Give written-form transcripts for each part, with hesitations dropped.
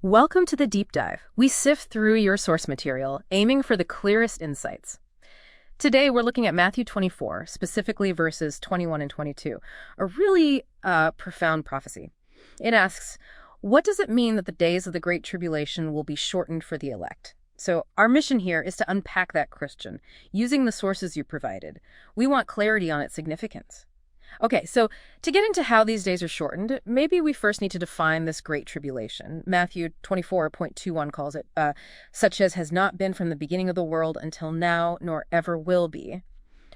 Welcome to the deep dive. We sift through your source material, aiming for the clearest insights. Today, we're looking at Matthew 24, specifically verses 21 and 22, a really profound prophecy. It asks, what does it mean that the days of the Great Tribulation will be shortened for the elect? So our mission here is to unpack that question, using the sources you provided. We want clarity on its significance. Okay, so to get into how these days are shortened, maybe we first need to define this Great Tribulation. Matthew 24.21 calls it, such as has not been from the beginning of the world until now, nor ever will be.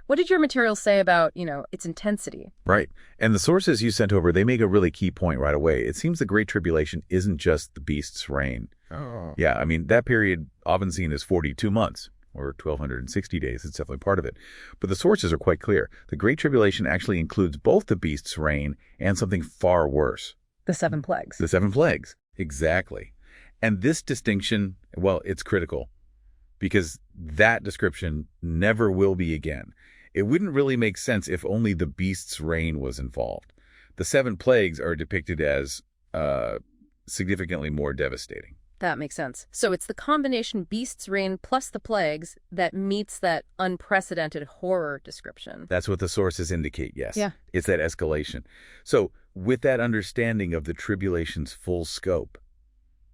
What did your materials say about, its intensity? Right. And the sources you sent over, they make a really key point right away. It seems the Great Tribulation isn't just the beast's reign. Oh. Yeah, I mean, that period often seen as 42 months. Or 1,260 days. It's definitely part of it. But the sources are quite clear. The Great Tribulation actually includes both the beast's reign and something far worse. The 7 plagues. The 7 plagues. Exactly. And this distinction, well, it's critical because that description never will be again. It wouldn't really make sense if only the beast's reign was involved. The 7 plagues are depicted as significantly more devastating. That makes sense. So it's the combination beast's reign plus the plagues that meets that unprecedented horror description. That's what the sources indicate, yes. Yeah. It's that escalation. So with that understanding of the tribulation's full scope,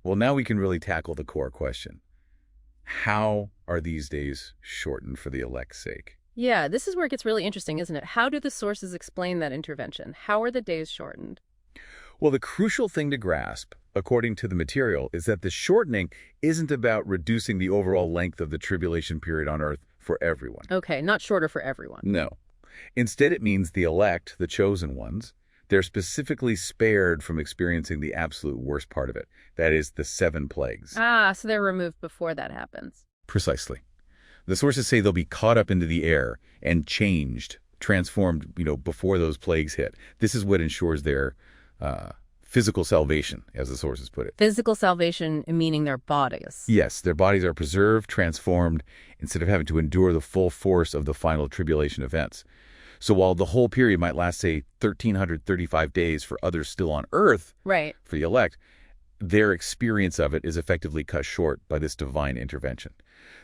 well, now we can really tackle the core question. How are these days shortened for the elect's sake? Yeah, this is where it gets really interesting, isn't it? How do the sources explain that intervention? How are the days shortened? Well, the crucial thing to grasp, according to the material, is that the shortening isn't about reducing the overall length of the tribulation period on Earth for everyone. Okay, not shorter for everyone. No. Instead, it means the elect, the chosen ones, they're specifically spared from experiencing the absolute worst part of it. That is, the 7 plagues. Ah, so they're removed before that happens. Precisely. The sources say they'll be caught up into the air and changed, transformed, before those plagues hit. This is what ensures their physical salvation, as the sources put it. Physical salvation meaning their bodies. Yes, their bodies are preserved, transformed, instead of having to endure the full force of the final tribulation events. So while the whole period might last, say, 1,335 days for others still on Earth, right, for the elect, their experience of it is effectively cut short by this divine intervention.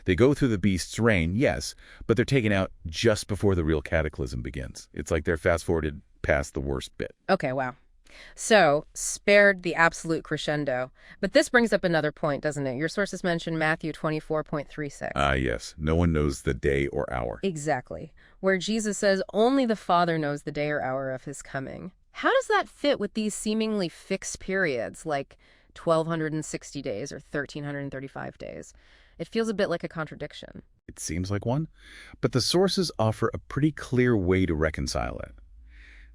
They go through the beast's reign, yes, but they're taken out just before the real cataclysm begins. It's like they're fast-forwarded past the worst bit. Okay, wow. So, spared the absolute crescendo. But this brings up another point, doesn't it? Your sources mention Matthew 24.36. Yes. No one knows the day or hour. Exactly. Where Jesus says only the Father knows the day or hour of his coming. How does that fit with these seemingly fixed periods, like 1,260 days or 1,335 days? It feels a bit like a contradiction. It seems like one, but the sources offer a pretty clear way to reconcile it.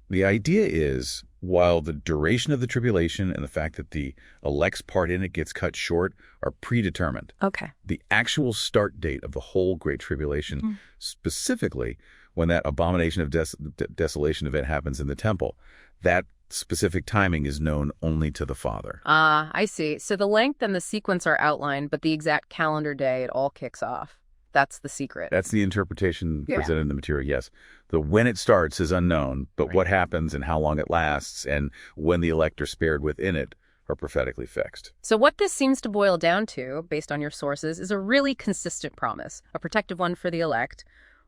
The idea is, while the duration of the tribulation and the fact that the elect's part in it gets cut short are predetermined, okay, the actual start date of the whole Great Tribulation, specifically when that abomination of desolation event happens in the temple, that specific timing is known only to the Father. Ah, I see. So the length and the sequence are outlined, but the exact calendar day it all kicks off. That's the secret. That's the interpretation presented in the material, yes. The when it starts is unknown, but what happens and how long it lasts and when the elect are spared within it are prophetically fixed. So what this seems to boil down to, based on your sources, is a really consistent promise, a protective one for the elect.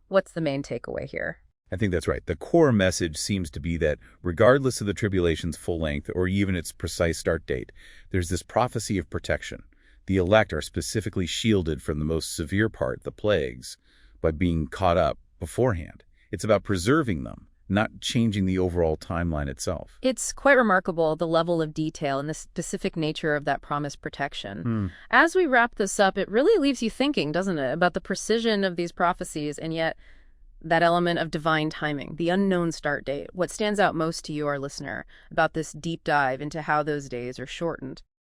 What's the main takeaway here? I think that's right. The core message seems to be that regardless of the tribulation's full length or even its precise start date, there's this prophecy of protection. The elect are specifically shielded from the most severe part, the plagues, by being caught up beforehand. It's about preserving them, not changing the overall timeline itself. It's quite remarkable, the level of detail and the specific nature of that promised protection. As we wrap this up, it really leaves you thinking, doesn't it, about the precision of these prophecies and yet that element of divine timing, the unknown start date. What stands out most to you, our listener, about this deep dive into how those days are shortened?